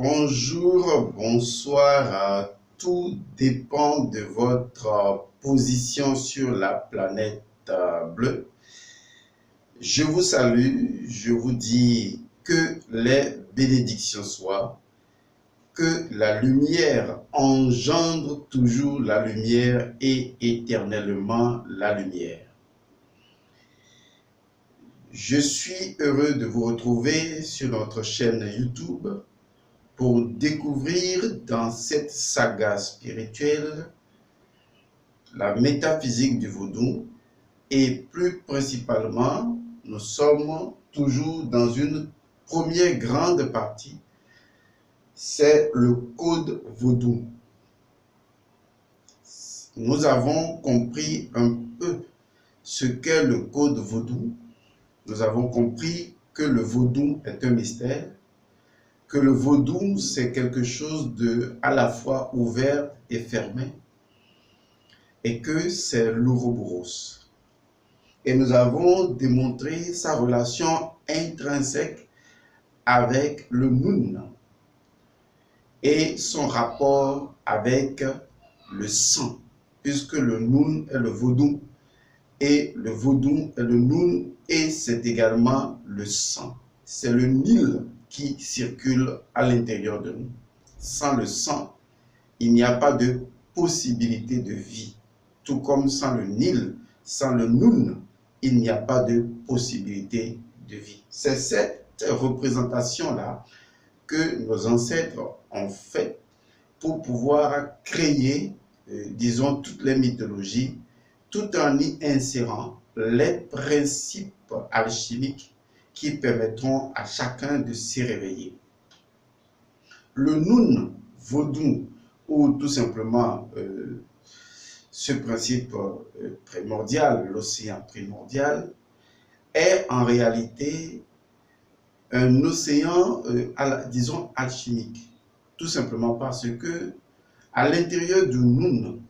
Bonjour, bonsoir, tout dépend de votre position sur la planète bleue. Je vous salue, je vous dis que les bénédictions soient, que la lumière engendre toujours la lumière et éternellement la lumière. Je suis heureux de vous retrouver sur notre chaîne YouTube pour découvrir dans cette saga spirituelle la métaphysique du vaudou et plus principalement, nous sommes toujours dans une première grande partie, c'est le code vaudou. Nous avons compris un peu ce qu'est le code vaudou. Nous avons compris que le vaudou est un mystère, que le vaudou, c'est quelque chose de à la fois ouvert et fermé, et que c'est l'ouroboros. Et nous avons démontré sa relation intrinsèque avec le Noun et son rapport avec le sang, puisque le Noun est le vaudou, et le vaudou est le Noun, et c'est également le sang. C'est le Nil qui circule à l'intérieur de nous. Sans le sang, il n'y a pas de possibilité de vie. Tout comme sans le Nil, sans le Noun, il n'y a pas de possibilité de vie. C'est cette représentation-là que nos ancêtres ont fait pour pouvoir créer, disons, toutes les mythologies, tout en y insérant les principes alchimiques qui permettront à chacun de s'y réveiller. Le Noun vaudou, ou tout simplement ce principe primordial, l'océan primordial, est en réalité un océan, disons, alchimique. Tout simplement parce que à l'intérieur du Noun,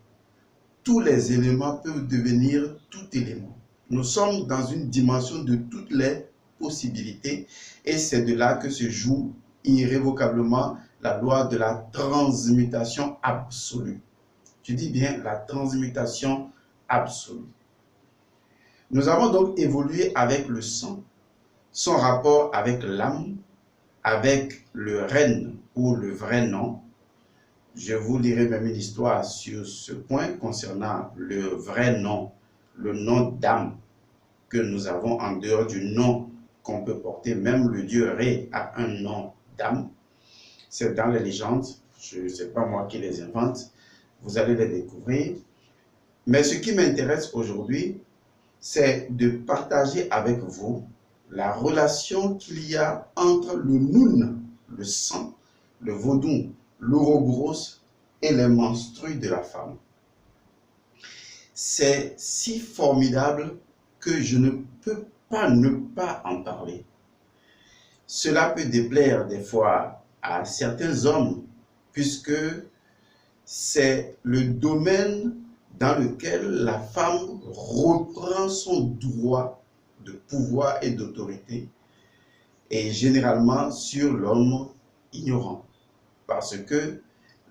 tous les éléments peuvent devenir tout élément. Nous sommes dans une dimension de toutes les possibilités et c'est de là que se joue irrévocablement la loi de la transmutation absolue. Je dis bien la transmutation absolue. Nous avons donc évolué avec le sang, son rapport avec l'âme, avec le renne ou le vrai nom. Je vous lirai même une histoire sur ce point concernant le vrai nom, le nom d'âme que nous avons en dehors du nom qu'on peut porter. Même le dieu Ré a un nom d'âme. C'est dans les légendes, ce n'est pas moi qui les invente, vous allez les découvrir. Mais ce qui m'intéresse aujourd'hui, c'est de partager avec vous la relation qu'il y a entre le Noun, le sang, le vaudou, l'ouroboros et les menstrues de la femme. C'est si formidable que je ne peux pas ne pas en parler. Cela peut déplaire des fois à certains hommes, puisque c'est le domaine dans lequel la femme reprend son droit de pouvoir et d'autorité, et généralement sur l'homme ignorant, parce que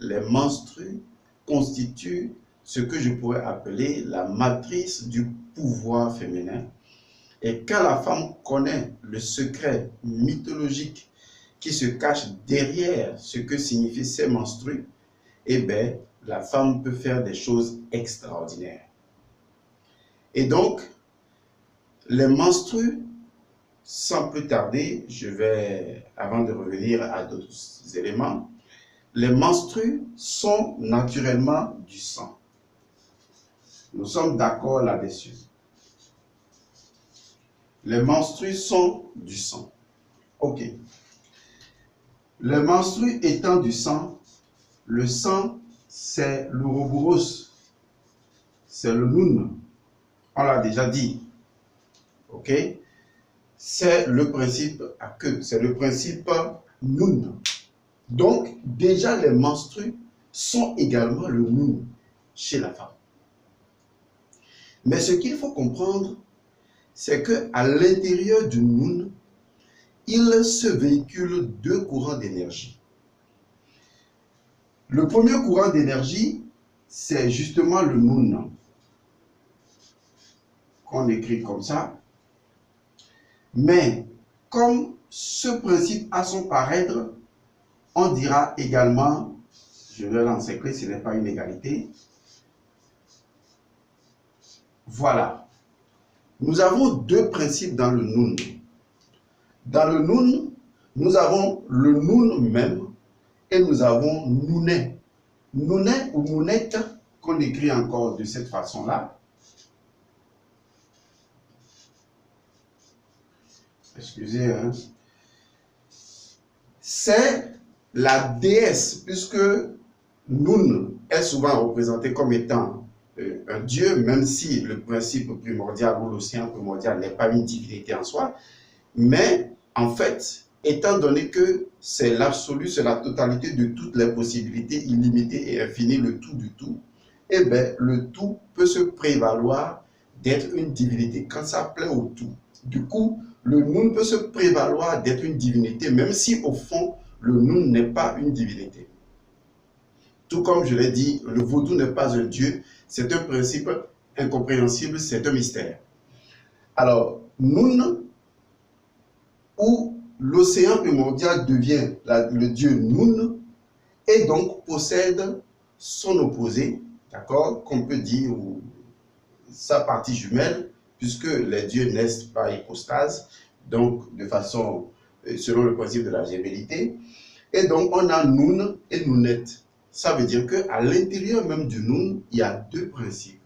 les menstrues constituent ce que je pourrais appeler la matrice du pouvoir féminin. Et quand la femme connaît le secret mythologique qui se cache derrière ce que signifient ces menstrues, eh bien, la femme peut faire des choses extraordinaires. Et donc, les menstrues, sans plus tarder, avant de revenir à d'autres éléments, les menstrues sont naturellement du sang. Nous sommes d'accord là-dessus. Les menstrues sont du sang. Ok. Les menstrues étant du sang, le sang, c'est l'ouroboros, c'est le Noun. On l'a déjà dit. Ok. C'est le principe à queue, c'est le principe Noun. Donc, déjà, les menstrues sont également le Noun chez la femme. Mais ce qu'il faut comprendre, c'est qu'à l'intérieur du Noun, il se véhicule deux courants d'énergie. Le premier courant d'énergie, c'est justement le Nun, qu'on écrit comme ça. Mais comme ce principe a son paraître, on dira également, je vais l'encercler, ce n'est pas une égalité. Voilà. Nous avons deux principes dans le Nun. Dans le Nun, nous avons le Nun même et nous avons Nounet. Nounet ou Nounette, qu'on écrit encore de cette façon-là. Excusez, hein. C'est la déesse, puisque Nun est souvent représenté comme étant un dieu, même si le principe primordial ou l'océan primordial n'est pas une divinité en soi, mais en fait, étant donné que c'est l'absolu, c'est la totalité de toutes les possibilités illimitées et infinies, le tout du tout, eh bien, le tout peut se prévaloir d'être une divinité quand ça plaît au tout. Du coup, le Nun peut se prévaloir d'être une divinité, même si au fond, le Nun n'est pas une divinité. Tout comme je l'ai dit, le vaudou n'est pas un dieu, c'est un principe incompréhensible, c'est un mystère. Alors, Nun, où l'océan primordial devient le dieu Nun, et donc possède son opposé, d'accord, qu'on peut dire sa partie jumelle, puisque les dieux naissent par hypostase, donc de façon, selon le principe de la gémellité. Et donc, on a Nun et Nounette. Ça veut dire qu'à l'intérieur même du Nun, il y a deux principes.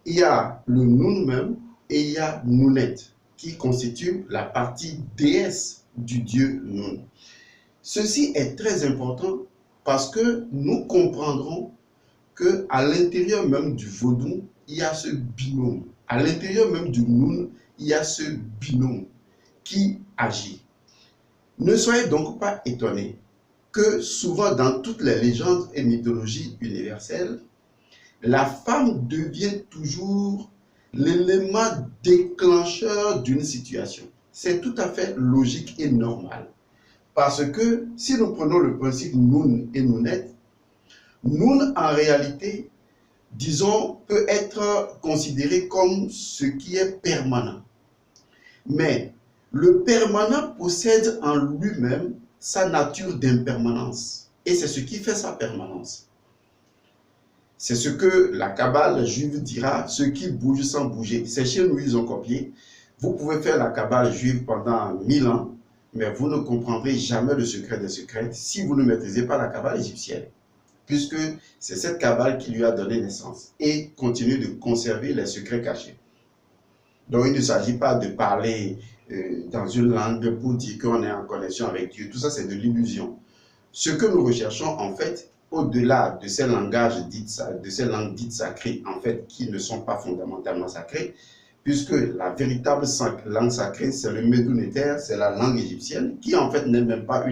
Il y a le Nun même et il y a Nounette, qui constitue la partie déesse du dieu Nun. Ceci est très important parce que nous comprendrons qu'à l'intérieur même du vaudou, il y a ce binôme. À l'intérieur même du Nun, il y a ce binôme qui agit. Ne soyez donc pas étonnés que souvent dans toutes les légendes et mythologies universelles, la femme devient toujours l'élément déclencheur d'une situation. C'est tout à fait logique et normal. Parce que si nous prenons le principe Nun et Nounette, Nun en réalité, disons, peut être considéré comme ce qui est permanent. Mais le permanent possède en lui-même sa nature d'impermanence. Et c'est ce qui fait sa permanence. C'est ce que la Kabbale juive dira, ce qui bouge sans bouger. C'est chez nous, ils ont copié. Vous pouvez faire la Kabbale juive pendant 1000 ans, mais vous ne comprendrez jamais le secret des secrets si vous ne maîtrisez pas la Kabbale égyptienne. Puisque c'est cette Kabbale qui lui a donné naissance et continue de conserver les secrets cachés. Donc il ne s'agit pas de parler dans une langue pour dire qu'on est en connexion avec Dieu. Tout ça, c'est de l'illusion. Ce que nous recherchons, en fait, au-delà de ces langages de ces langues dites sacrées, en fait, qui ne sont pas fondamentalement sacrées, puisque la véritable langue sacrée, c'est le Médounéter, c'est la langue égyptienne, qui en fait n'est même pas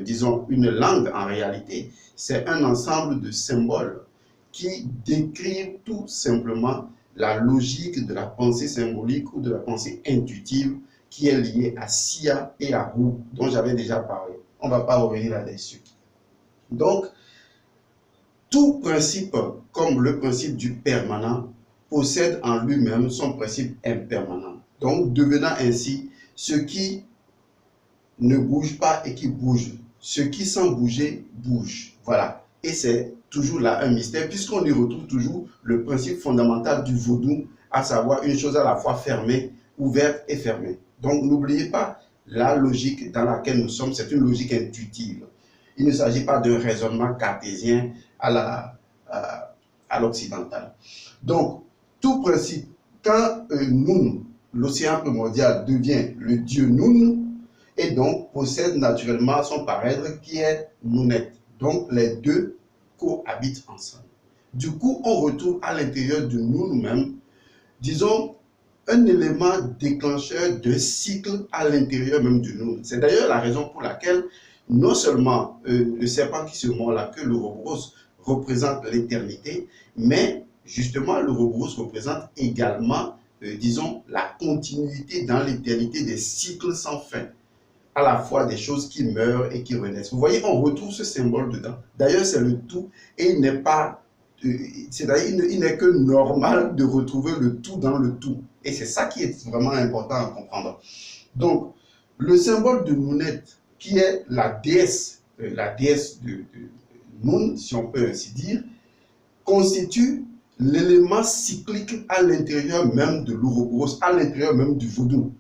disons, une langue en réalité. C'est un ensemble de symboles qui décrivent tout simplement la logique de la pensée symbolique ou de la pensée intuitive qui est liée à Sia et à Hu, dont j'avais déjà parlé. On ne va pas revenir là-dessus. Donc, tout principe, comme le principe du permanent, possède en lui-même son principe impermanent. Donc, devenant ainsi ce qui ne bouge pas et qui bouge. Ce qui sans bouger, bouge. Voilà. Et c'est toujours là un mystère, puisqu'on y retrouve toujours le principe fondamental du vaudou, à savoir une chose à la fois fermée, ouverte et fermée. Donc, n'oubliez pas la logique dans laquelle nous sommes, c'est une logique intuitive. Il ne s'agit pas d'un raisonnement cartésien à l'occidental. Donc, tout principe, quand Nun, l'océan primordial, devient le dieu Nun, et donc possède naturellement son paraître qui est Nounet. Donc, les deux cohabitent ensemble. Du coup, on retrouve à l'intérieur de nous-mêmes, disons, un élément déclencheur de cycle à l'intérieur même de nous. C'est d'ailleurs la raison pour laquelle non seulement le serpent qui se mord la queue, l'Ouroboros, représente l'éternité, mais justement l'Ouroboros représente également, disons, la continuité dans l'éternité des cycles sans fin. à la fois des choses qui meurent et qui renaissent. Vous voyez, on retrouve ce symbole dedans. D'ailleurs, c'est le tout et il n'est pas, c'est-à-dire il n'est que normal de retrouver le tout dans le tout. Et c'est ça qui est vraiment important à comprendre. Donc, le symbole de Nounet, qui est la déesse de Noun, si on peut ainsi dire, constitue l'élément cyclique à l'intérieur même de l'Ouroboros, à l'intérieur même du vaudou,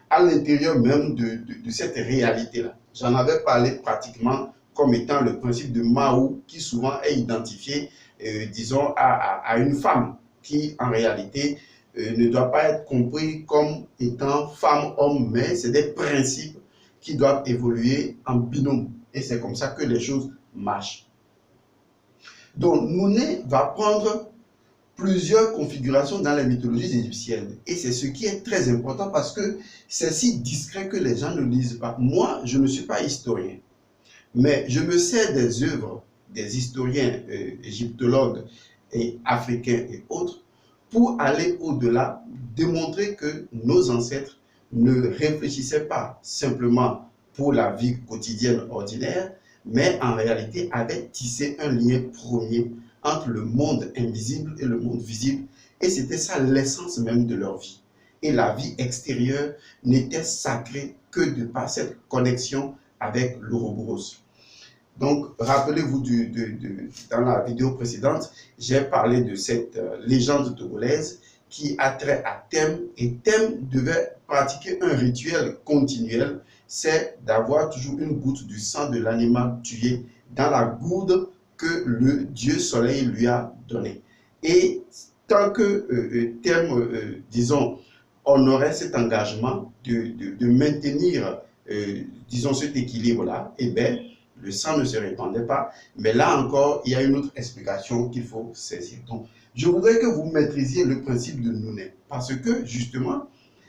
à l'intérieur même de cette réalité-là. J'en avais parlé pratiquement comme étant le principe de Mao, qui souvent est identifié, disons, à une femme, qui en réalité ne doit pas être compris comme étant femme-homme, mais c'est des principes qui doivent évoluer en binôme. Et c'est comme ça que les choses marchent. Donc, Nounet va prendre plusieurs configurations dans les mythologies égyptiennes. Et c'est ce qui est très important parce que c'est si discret que les gens ne lisent pas. Moi, je ne suis pas historien, mais je me sers des œuvres des historiens égyptologues et africains et autres pour aller au-delà, démontrer que nos ancêtres ne réfléchissaient pas simplement pour la vie quotidienne ordinaire, mais en réalité avaient tissé un lien premier entre le monde invisible et le monde visible, et c'était ça l'essence même de leur vie. Et la vie extérieure n'était sacrée que de par cette connexion avec l'Ouroboros. Donc, rappelez-vous, dans la vidéo précédente, j'ai parlé de cette légende togolaise qui a trait à Thème, et Thème devait pratiquer un rituel continuel, c'est d'avoir toujours une goutte du sang de l'animal tué dans la gourde que le dieu soleil lui a donné. Et tant que Thème, disons, honorait cet engagement de maintenir, disons, cet équilibre-là, et bien, le sang ne se répandait pas. Mais là encore, il y a une autre explication qu'il faut saisir. Donc, je voudrais que vous maîtrisiez le principe de Nounet, parce que, justement,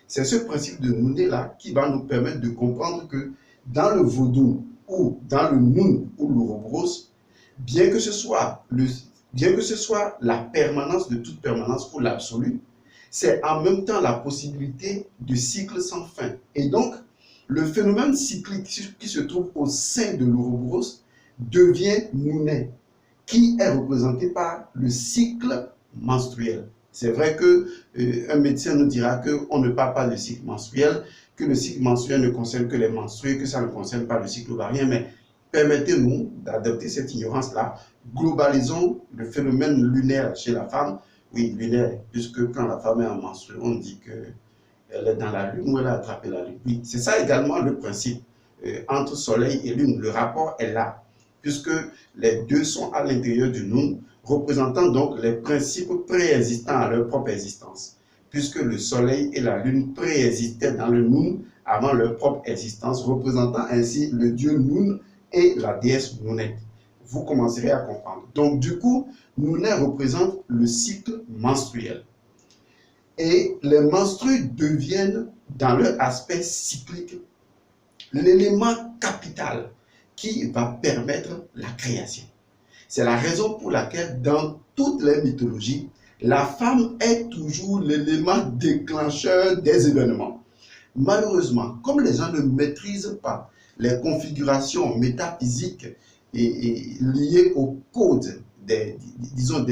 c'est ce principe de Nounet-là qui va nous permettre de comprendre que dans le vaudou ou dans le Noun ou l'Ouroboros, bien que ce soit la permanence de toute permanence ou l'absolu, c'est en même temps la possibilité de cycle sans fin. Et donc, le phénomène cyclique qui se trouve au sein de l'Ouroboros devient Nounet, qui est représenté par le cycle menstruel. C'est vrai qu'un médecin nous dira qu'on ne parle pas de cycle menstruel, que le cycle menstruel ne concerne que les menstrués, que ça ne concerne pas le cycle ovarien, mais permettez-nous d'adopter cette ignorance-là. Globalisons le phénomène lunaire chez la femme. Oui, lunaire, puisque quand la femme est en menstruée, on dit qu'elle est dans la lune ou elle a attrapé la lune. Oui, c'est ça également le principe. Entre soleil et lune, le rapport est là, puisque les deux sont à l'intérieur du Noun, représentant donc les principes préexistants à leur propre existence, puisque le soleil et la lune préexistaient dans le Noun avant leur propre existence, représentant ainsi le dieu Noun et la déesse Nounet. Vous commencerez à comprendre. Donc du coup, Nounet représente le cycle menstruel. Et les menstrues deviennent, dans leur aspect cyclique, l'élément capital qui va permettre la création. C'est la raison pour laquelle, dans toutes les mythologies, la femme est toujours l'élément déclencheur des événements. Malheureusement, comme les gens ne maîtrisent pas les configurations métaphysiques et liées au code des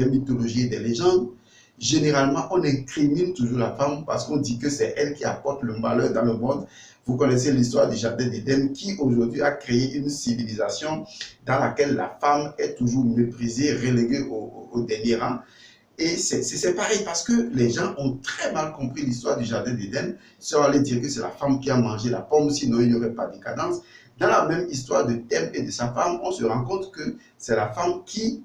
mythologies et des légendes, généralement, on incrimine toujours la femme parce qu'on dit que c'est elle qui apporte le malheur dans le monde. Vous connaissez l'histoire du Jardin d'Éden qui aujourd'hui a créé une civilisation dans laquelle la femme est toujours méprisée, reléguée au dernier rang. Et c'est pareil parce que les gens ont très mal compris l'histoire du Jardin d'Éden. Ils sont allés dire que c'est la femme qui a mangé la pomme, sinon il n'y aurait pas de décadence. Dans la même histoire de Thème et de sa femme, on se rend compte que c'est la femme qui,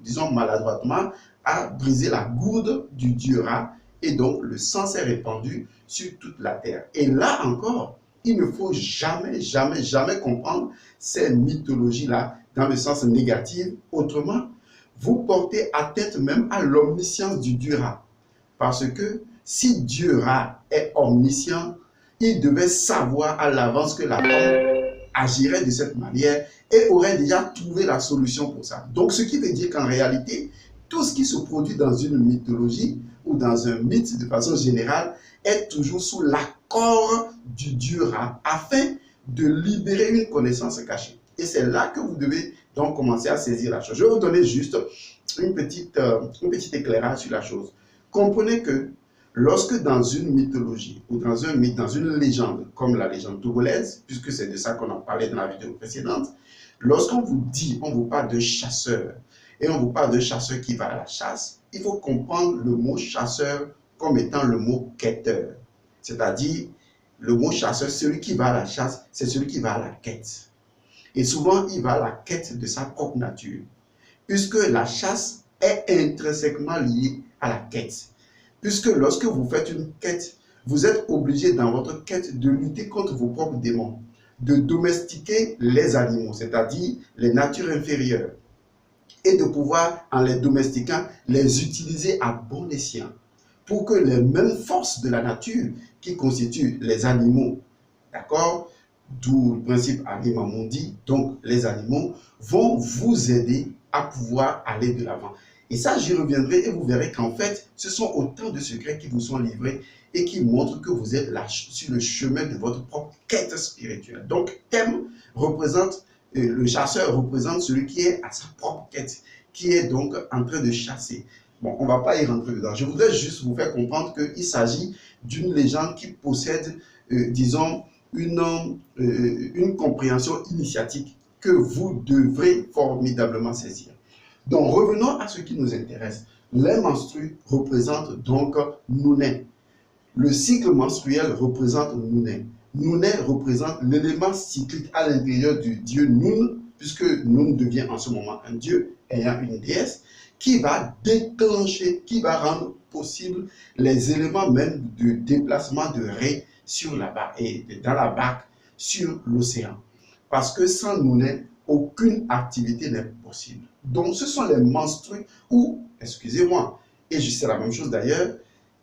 disons maladroitement, a brisé la gourde du dieu Ra, et donc le sang s'est répandu sur toute la terre. Et là encore, il ne faut jamais, jamais, jamais comprendre ces mythologies-là dans le sens négatif. Autrement, vous portez atteinte même à l'omniscience du dieu Ra. Parce que si Dieu Ra est omniscient, il devait savoir à l'avance que la femme agirait de cette manière et aurait déjà trouvé la solution pour ça. Donc, ce qui veut dire qu'en réalité, tout ce qui se produit dans une mythologie ou dans un mythe de façon générale est toujours sous l'accord du dieu Ra, afin de libérer une connaissance cachée. Et c'est là que vous devez donc commencer à saisir la chose. Je vais vous donner juste un petit éclairage sur la chose. Comprenez que lorsque dans une mythologie ou dans un mythe, dans une légende, comme la légende togolaise, puisque c'est de ça qu'on en parlait dans la vidéo précédente, lorsqu'on vous dit, on vous parle de chasseur, et on vous parle de chasseur qui va à la chasse, il faut comprendre le mot chasseur comme étant le mot quêteur. C'est-à-dire, le mot chasseur, celui qui va à la chasse, c'est celui qui va à la quête. Et souvent, il va à la quête de sa propre nature, puisque la chasse est intrinsèquement liée à la quête. Puisque lorsque vous faites une quête, vous êtes obligé dans votre quête de lutter contre vos propres démons, de domestiquer les animaux, c'est-à-dire les natures inférieures, et de pouvoir, en les domestiquant, les utiliser à bon escient, pour que les mêmes forces de la nature qui constituent les animaux, d'accord, d'où le principe Anima Mundi, donc les animaux, vont vous aider à pouvoir aller de l'avant. Et ça, j'y reviendrai et vous verrez qu'en fait, ce sont autant de secrets qui vous sont livrés et qui montrent que vous êtes là sur le chemin de votre propre quête spirituelle. Donc, thème représente, le chasseur représente celui qui est à sa propre quête, qui est donc en train de chasser. Bon, on ne va pas y rentrer dedans. Je voudrais juste vous faire comprendre qu'il s'agit d'une légende qui possède, disons, une compréhension initiatique que vous devrez formidablement saisir. Donc, revenons à ce qui nous intéresse. Les menstrues représentent donc Nouné. Le cycle menstruel représente Nouné. Nouné représente l'élément cyclique à l'intérieur du dieu Noun, puisque Noun devient en ce moment un dieu ayant une déesse, qui va déclencher, qui va rendre possible les éléments même de déplacement de Ré sur la barque et dans la barque sur l'océan. Parce que sans Nouné, aucune activité n'est possible. Donc, ce sont les menstrues ou, excusez-moi, et c'est la même chose d'ailleurs,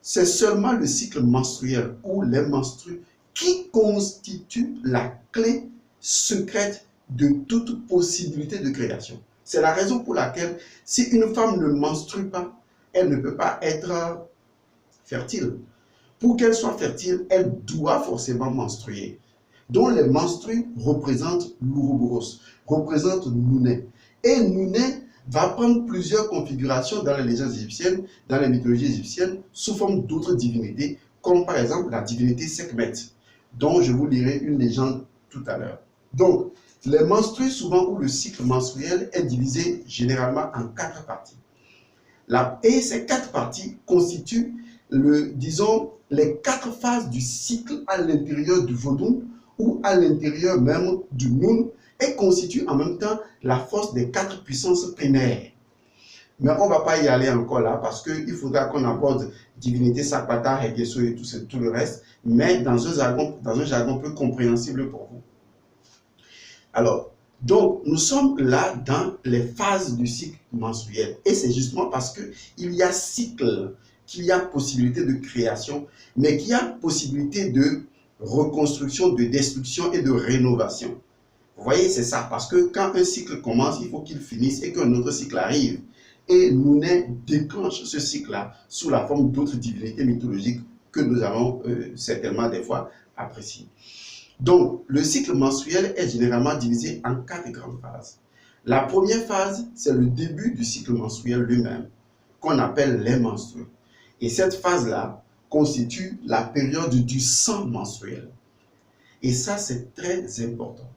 c'est seulement le cycle menstruel ou les menstrues qui constituent la clé secrète de toute possibilité de création. C'est la raison pour laquelle, si une femme ne menstrue pas, elle ne peut pas être fertile. Pour qu'elle soit fertile, elle doit forcément menstruer. Donc les menstrues représentent l'Ouroboros, représentent Nouné. Et Nouné va prendre plusieurs configurations dans les légendes égyptiennes, dans les mythologies égyptiennes, sous forme d'autres divinités, comme par exemple la divinité Sekhmet, dont je vous lirai une légende tout à l'heure. Donc, les menstrues, souvent où le cycle menstruel est divisé généralement en 4 parties. Et ces 4 parties constituent, disons, les 4 phases du cycle à l'intérieur du Vodou ou à l'intérieur même du Noun et constituent en même temps la force des 4 puissances primaires. Mais on ne va pas y aller encore là parce qu'il faudra qu'on aborde divinité Sapata, Hegeso et tout le reste, mais dans un jargon plus compréhensible pour vous. Alors, donc, nous sommes là dans les phases du cycle menstruel. Et c'est justement parce qu'il y a cycle, qu'il y a possibilité de création, mais qu'il y a possibilité de reconstruction, de destruction et de rénovation. Vous voyez, c'est ça. Parce que quand un cycle commence, il faut qu'il finisse et qu'un autre cycle arrive. Et Nouné déclenche ce cycle-là sous la forme d'autres divinités mythologiques que nous allons certainement des fois apprécier. Donc, le cycle menstruel est généralement divisé en 4 grandes phases. La première phase, c'est le début du cycle menstruel lui-même, qu'on appelle les menstrues. Et cette phase-là constitue la période du sang menstruel. Et ça, c'est très important.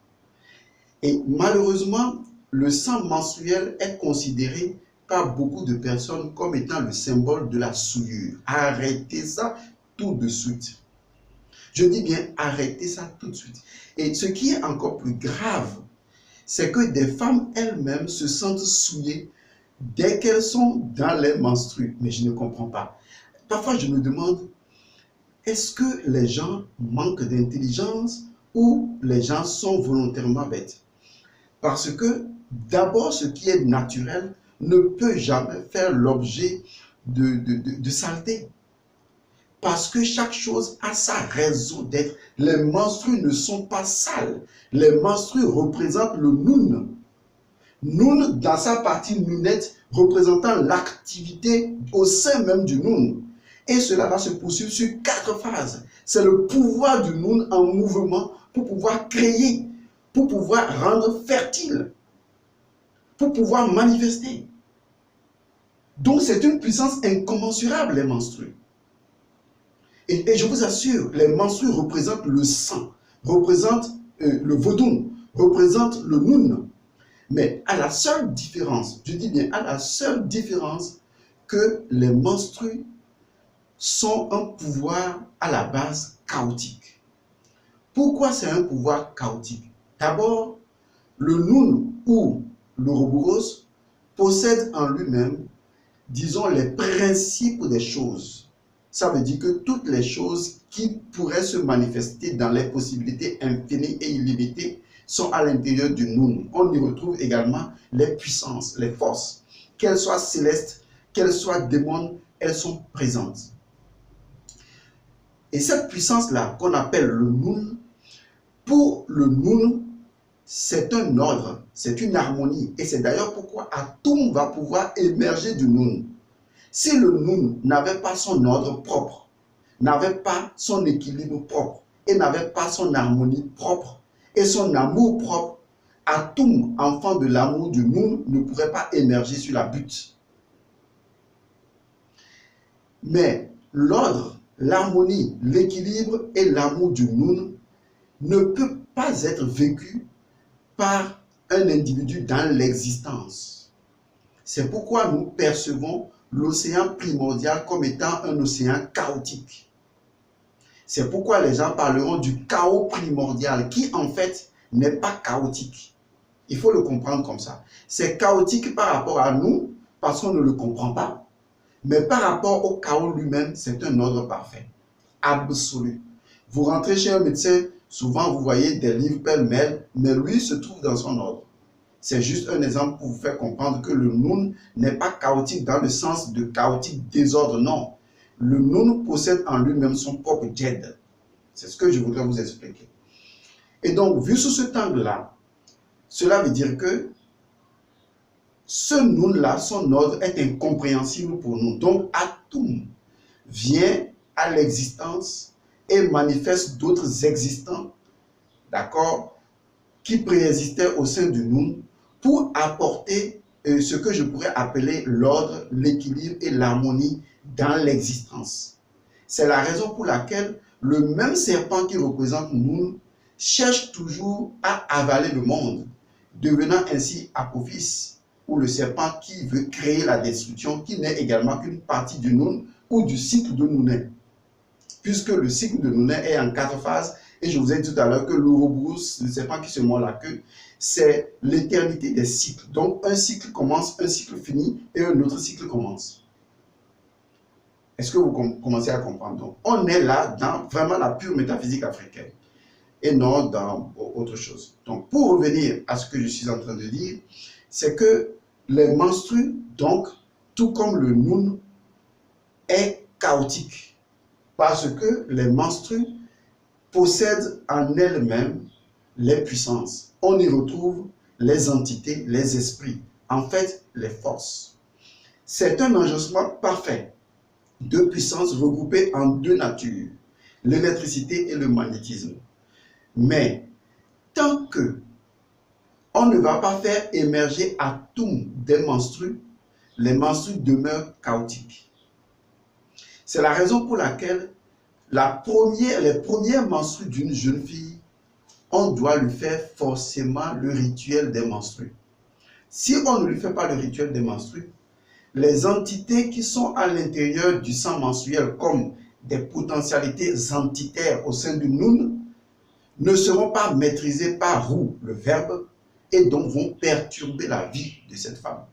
Et malheureusement, le sang menstruel est considéré par beaucoup de personnes comme étant le symbole de la souillure. Arrêtez ça tout de suite. Je dis bien, arrêtez ça tout de suite. Et ce qui est encore plus grave, c'est que des femmes elles-mêmes se sentent souillées dès qu'elles sont dans les menstrues. Mais je ne comprends pas. Parfois, je me demande, est-ce que les gens manquent d'intelligence ou les gens sont volontairement bêtes? Parce que, d'abord, ce qui est naturel ne peut jamais faire l'objet de saleté. Parce que chaque chose a sa raison d'être. Les menstrues ne sont pas sales. Les menstrues représentent le Noun. Noun, dans sa partie nounette, représentant l'activité au sein même du Noun. Et cela va se poursuivre sur 4 phases. C'est le pouvoir du Noun en mouvement pour pouvoir créer, pour pouvoir rendre fertile, pour pouvoir manifester. Donc c'est une puissance incommensurable, les menstrues. Et je vous assure, les menstrues représentent le sang, représentent le vodun, représentent le nun. Mais à la seule différence, je dis bien à la seule différence, que les menstrues sont un pouvoir à la base chaotique. Pourquoi c'est un pouvoir chaotique? D'abord, le nun ou l'ouroboros possède en lui-même, disons, les principes des choses. Ça veut dire que toutes les choses qui pourraient se manifester dans les possibilités infinies et illimitées sont à l'intérieur du nun. On y retrouve également les puissances, les forces. Qu'elles soient célestes, qu'elles soient démons, elles sont présentes. Et cette puissance-là, qu'on appelle le nun, pour le nun, c'est un ordre, c'est une harmonie. Et c'est d'ailleurs pourquoi Atum va pouvoir émerger du nun. Si le nun n'avait pas son ordre propre, n'avait pas son équilibre propre, et n'avait pas son harmonie propre, et son amour propre, Atum, enfant de l'amour du nun, ne pourrait pas émerger sur la butte. Mais l'ordre, l'harmonie, l'équilibre et l'amour du nun ne peut pas être vécu par un individu dans l'existence. C'est pourquoi nous percevons l'océan primordial comme étant un océan chaotique. C'est pourquoi les gens parleront du chaos primordial qui en fait n'est pas chaotique. Il faut le comprendre comme ça. C'est chaotique par rapport à nous parce qu'on ne le comprend pas. Mais par rapport au chaos lui-même, c'est un ordre parfait, absolu. Vous rentrez chez un médecin, souvent vous voyez des livres pêle-mêle, mais lui se trouve dans son ordre. C'est juste un exemple pour vous faire comprendre que le nun n'est pas chaotique dans le sens de chaotique désordre, non. Le nun possède en lui-même son propre djed. C'est ce que je voudrais vous expliquer. Et donc, vu sous cet angle-là, cela veut dire que ce nun-là, son ordre est incompréhensible pour nous. Donc, Atum vient à l'existence et manifeste d'autres existants, d'accord, qui préexistaient au sein du nun pour apporter ce que je pourrais appeler l'ordre, l'équilibre et l'harmonie dans l'existence. C'est la raison pour laquelle le même serpent qui représente Nun cherche toujours à avaler le monde, devenant ainsi Apophis, ou le serpent qui veut créer la destruction, qui n'est également qu'une partie du Nun ou du cycle de Nounet. Puisque le cycle de Nounet est en 4 phases, et je vous ai dit tout à l'heure que l'ouroboros, le serpent qui se mord la queue, c'est l'éternité des cycles. Donc un cycle commence, un cycle finit, et un autre cycle commence. Est-ce que vous commencez à comprendre? Donc, on est là dans vraiment la pure métaphysique africaine et non dans autre chose. Donc, pour revenir à ce que je suis en train de dire, c'est que les menstrues, donc, tout comme le nun, est chaotique parce que les menstrues possèdent en elles-mêmes les puissances. On y retrouve les entités, les esprits, en fait, les forces. C'est un enjouement parfait. Deux puissances regroupées en deux natures, l'électricité et le magnétisme. Mais tant que on ne va pas faire émerger Atum des menstrues, les menstrues demeurent chaotiques. C'est la raison pour laquelle les premières menstrues d'une jeune fille, on doit lui faire forcément le rituel des menstrues. Si on ne lui fait pas le rituel des menstrues, les entités qui sont à l'intérieur du sang menstruel comme des potentialités entitaires au sein du Nun ne seront pas maîtrisées par Ru, le verbe, et donc vont perturber la vie de cette femme.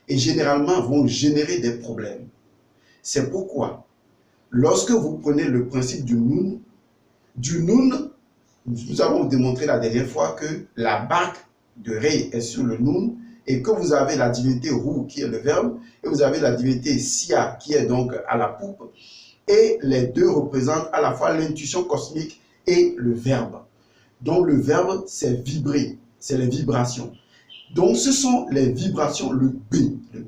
Et généralement vont générer des problèmes. C'est pourquoi, lorsque vous prenez le principe du Nun, nous avons démontré la dernière fois que la barque de Ré est sur le Nun, et que vous avez la divinité Ru qui est le verbe, et vous avez la divinité Sia qui est donc à la poupe, et les deux représentent à la fois l'intuition cosmique et le verbe. Donc le verbe, c'est vibrer, c'est les vibrations. Donc ce sont les vibrations, le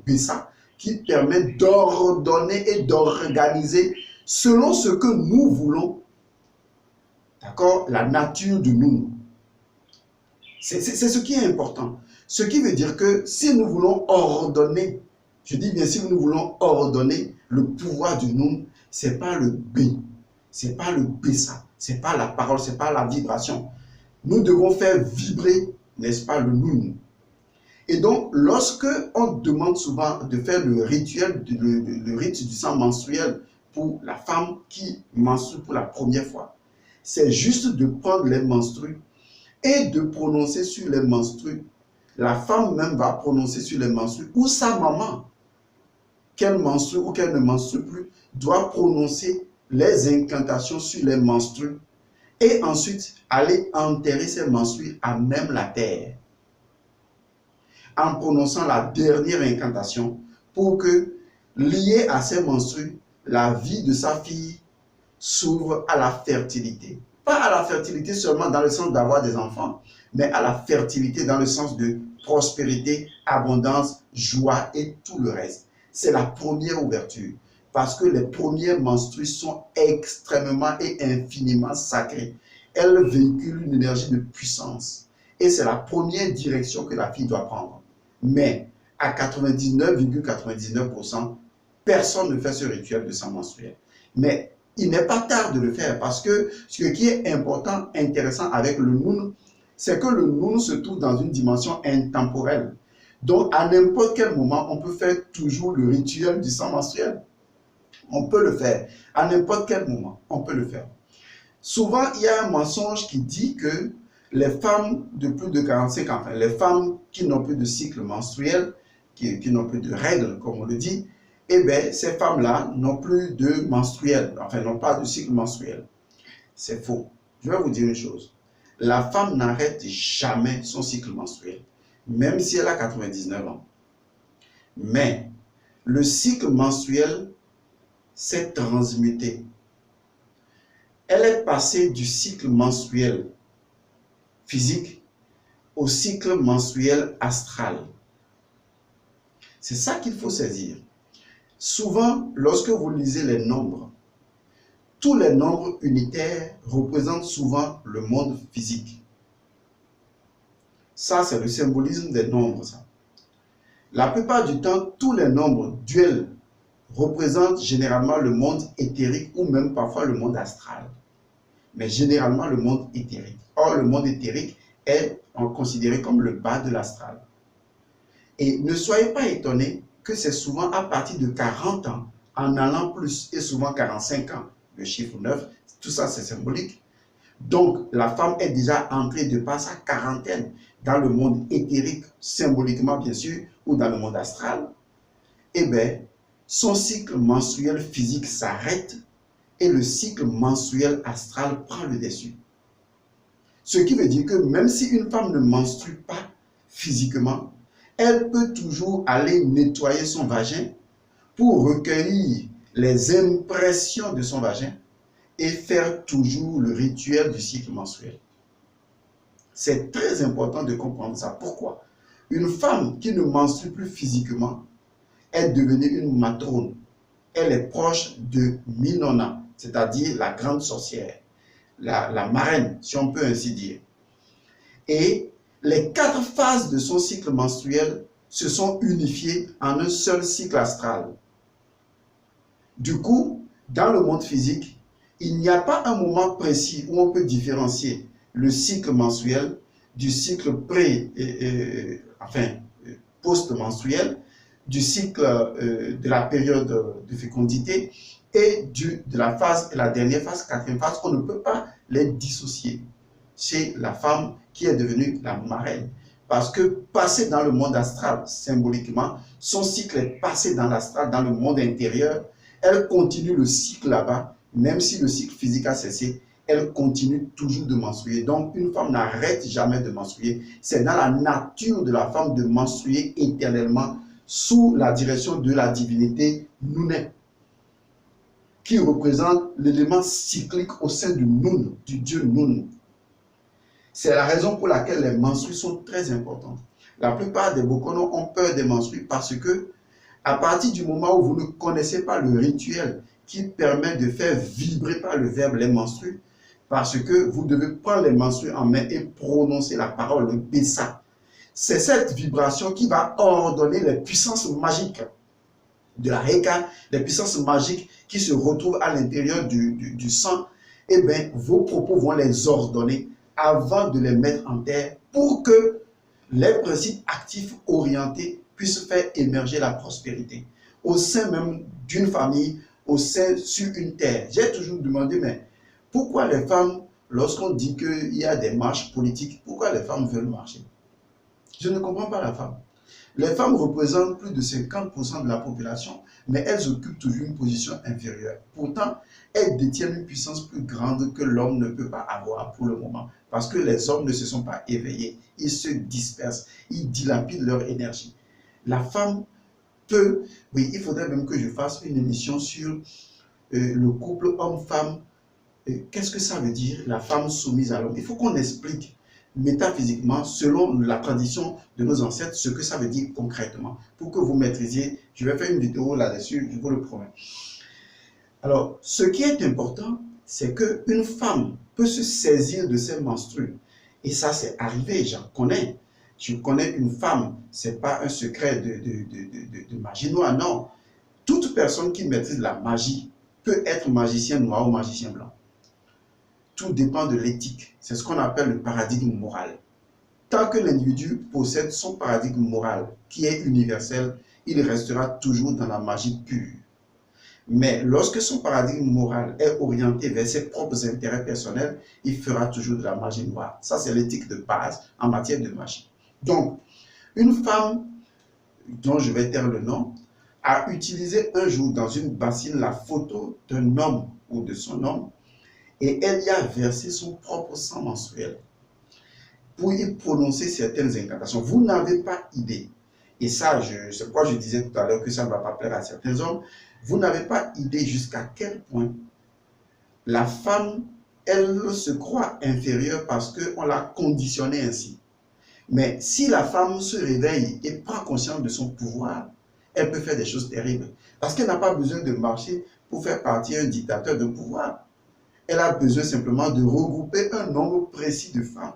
Bessa, qui permet d'ordonner et d'organiser selon ce que nous voulons D'accord? La nature de nous. C'est ce qui est important. Ce qui veut dire que si nous voulons ordonner, je dis bien si nous voulons ordonner le pouvoir du nous, ce n'est pas le B, ce n'est pas le BSA, ce n'est pas la parole, ce n'est pas la vibration. Nous devons faire vibrer, n'est-ce pas, le nous. Et donc, lorsque on demande souvent de faire le rituel, le rite du sang menstruel pour la femme qui menstrue pour la première fois, c'est juste de prendre les menstrues et de prononcer sur les menstrues. La femme même va prononcer sur les menstrues, ou sa maman, qu'elle menstrue ou qu'elle ne menstrue plus, doit prononcer les incantations sur les menstrues et ensuite aller enterrer ces menstrues à même la terre en prononçant la dernière incantation pour que, lié à ces menstrues, la vie de sa fille s'ouvre à la fertilité. Pas à la fertilité seulement dans le sens d'avoir des enfants, mais à la fertilité dans le sens de prospérité, abondance, joie et tout le reste. C'est la première ouverture. Parce que les premières menstrues sont extrêmement et infiniment sacrées. Elles véhiculent une énergie de puissance. Et c'est la première direction que la fille doit prendre. Mais à 99,99%, personne ne fait ce rituel de sang menstruel. Mais il n'est pas tard de le faire parce que ce qui est important, intéressant avec le Noun, c'est que le Noun se trouve dans une dimension intemporelle. Donc, à n'importe quel moment, on peut faire toujours le rituel du sang menstruel. On peut le faire. À n'importe quel moment, on peut le faire. Souvent, il y a un mensonge qui dit que les femmes de plus de 45 ans, enfin, les femmes qui n'ont plus de cycle menstruel, qui n'ont plus de règles, comme on le dit, eh bien, ces femmes-là n'ont plus de menstruel, enfin, n'ont pas de cycle menstruel. C'est faux. Je vais vous dire une chose. La femme n'arrête jamais son cycle menstruel, même si elle a 99 ans. Mais le cycle menstruel s'est transmuté. Elle est passée du cycle menstruel physique au cycle menstruel astral. C'est ça qu'il faut saisir. Souvent, lorsque vous lisez les nombres, tous les nombres unitaires représentent souvent le monde physique. Ça, c'est le symbolisme des nombres. Ça. La plupart du temps, tous les nombres duels représentent généralement le monde éthérique ou même parfois le monde astral. Mais généralement le monde éthérique. Or, le monde éthérique est considéré comme le bas de l'astral. Et ne soyez pas étonnés que c'est souvent à partir de 40 ans, en allant plus, et souvent 45 ans, le chiffre 9, tout ça c'est symbolique. Donc, la femme est déjà entrée de par sa quarantaine dans le monde éthérique, symboliquement bien sûr, ou dans le monde astral. Eh bien, son cycle menstruel physique s'arrête et le cycle menstruel astral prend le dessus. Ce qui veut dire que même si une femme ne menstrue pas physiquement, elle peut toujours aller nettoyer son vagin pour recueillir les impressions de son vagin et faire toujours le rituel du cycle menstruel. C'est très important de comprendre ça. Pourquoi? Une femme qui ne menstrue plus physiquement est devenue une matrone. Elle est proche de Minona, c'est-à-dire la grande sorcière, la marraine, si on peut ainsi dire. Et les 4 phases de son cycle menstruel se sont unifiées en un seul cycle astral. Du coup, dans le monde physique, il n'y a pas un moment précis où on peut différencier le cycle menstruel du cycle post-menstruel, du cycle de la période de fécondité et de la phase, la dernière phase, 4e phase. On ne peut pas les dissocier chez la femme qui est devenue la marraine. Parce que passé dans le monde astral, symboliquement, son cycle est passé dans l'astral, dans le monde intérieur. Elle continue le cycle là-bas, même si le cycle physique a cessé, elle continue toujours de menstruer. Donc, une femme n'arrête jamais de menstruer. C'est dans la nature de la femme de menstruer éternellement sous la direction de la divinité Nounet, qui représente l'élément cyclique au sein du Noun, du dieu Noun. C'est la raison pour laquelle les menstrues sont très importantes. La plupart des Bokono ont peur des menstrues parce que, à partir du moment où vous ne connaissez pas le rituel qui permet de faire vibrer par le verbe les menstrues, Parce que vous devez prendre les menstrues en main et prononcer la parole, le Bessa. C'est cette vibration qui va ordonner les puissances magiques de la Heka, les puissances magiques qui se retrouvent à l'intérieur du sang. Eh bien, vos propos vont les ordonner avant de les mettre en terre pour que les principes actifs orientés puissent faire émerger la prospérité au sein même d'une famille, au sein sur une terre. J'ai toujours demandé, mais pourquoi les femmes, lorsqu'on dit qu'il y a des marches politiques, pourquoi les femmes veulent marcher? Je ne comprends pas la femme. Les femmes représentent plus de 50% de la population, mais elles occupent toujours une position inférieure. Pourtant, elles détiennent une puissance plus grande que l'homme ne peut pas avoir pour le moment, parce que les hommes ne se sont pas éveillés, ils se dispersent, ils dilapident leur énergie. La femme peut, oui, il faudrait même que je fasse une émission sur le couple homme-femme. Qu'est-ce que ça veut dire, la femme soumise à l'homme? Il faut qu'on explique métaphysiquement, selon la tradition de nos ancêtres, ce que ça veut dire concrètement, pour que vous maîtrisiez. Je vais faire une vidéo là-dessus, je vous le promets. Alors, ce qui est important, c'est qu'une femme peut se saisir de ses menstrues. Et ça, c'est arrivé, j'en connais. Je connais une femme, ce n'est pas un secret de magie noire, non. Toute personne qui maîtrise la magie peut être magicien noir ou magicien blanc. Tout dépend de l'éthique. C'est ce qu'on appelle le paradigme moral. Tant que l'individu possède son paradigme moral, qui est universel, il restera toujours dans la magie pure. Mais lorsque son paradigme moral est orienté vers ses propres intérêts personnels, il fera toujours de la magie noire. Ça, c'est l'éthique de base en matière de magie. Donc, une femme, dont je vais taire le nom, a utilisé un jour dans une bassine la photo d'un homme ou de son homme, et elle y a versé son propre sang menstruel pour y prononcer certaines incantations. Vous n'avez pas idée, et ça, c'est pourquoi je disais tout à l'heure que ça ne va pas plaire à certains hommes, vous n'avez pas idée jusqu'à quel point la femme, elle se croit inférieure parce qu'on l'a conditionnée ainsi. Mais si la femme se réveille et prend conscience de son pouvoir, elle peut faire des choses terribles. Parce qu'elle n'a pas besoin de marcher pour faire partir un dictateur de pouvoir. Elle a besoin simplement de regrouper un nombre précis de femmes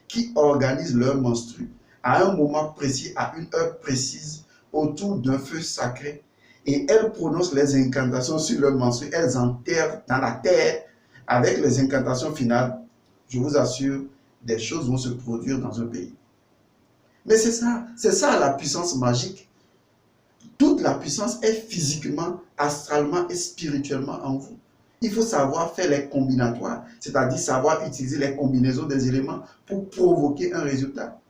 qui organisent leur menstru à un moment précis, à une heure précise, autour d'un feu sacré. Et elles prononcent les incantations sur leur menstru. Elles enterrent dans la terre avec les incantations finales. Je vous assure, des choses vont se produire dans un pays. Mais c'est ça la puissance magique. Toute la puissance est physiquement, astralement et spirituellement en vous. Il faut savoir faire les combinatoires, c'est-à-dire savoir utiliser les combinaisons des éléments pour provoquer un résultat.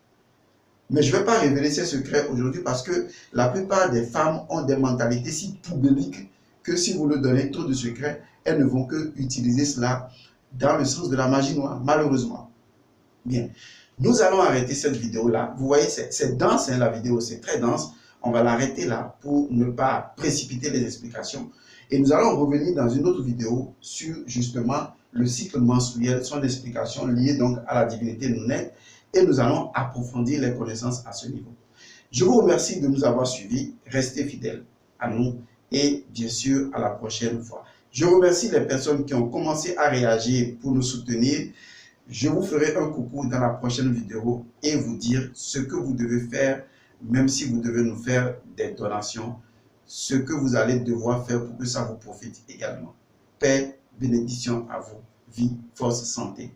Mais je ne vais pas révéler ces secrets aujourd'hui parce que la plupart des femmes ont des mentalités si poubelliques que si vous leur donnez trop de secrets, elles ne vont que utiliser cela dans le sens de la magie noire, malheureusement. Bien, nous allons arrêter cette vidéo-là. Vous voyez, c'est dense, hein, la vidéo, c'est très dense. On va l'arrêter là pour ne pas précipiter les explications. Et nous allons revenir dans une autre vidéo sur justement le cycle menstruel, son explication liée donc à la divinité Nounet. Et nous allons approfondir les connaissances à ce niveau. Je vous remercie de nous avoir suivis. Restez fidèles à nous et bien sûr à la prochaine fois. Je remercie les personnes qui ont commencé à réagir pour nous soutenir. Je vous ferai un coucou dans la prochaine vidéo et vous dire ce que vous devez faire, même si vous devez nous faire des donations, ce que vous allez devoir faire pour que ça vous profite également. Paix, bénédiction à vous, vie, force, santé.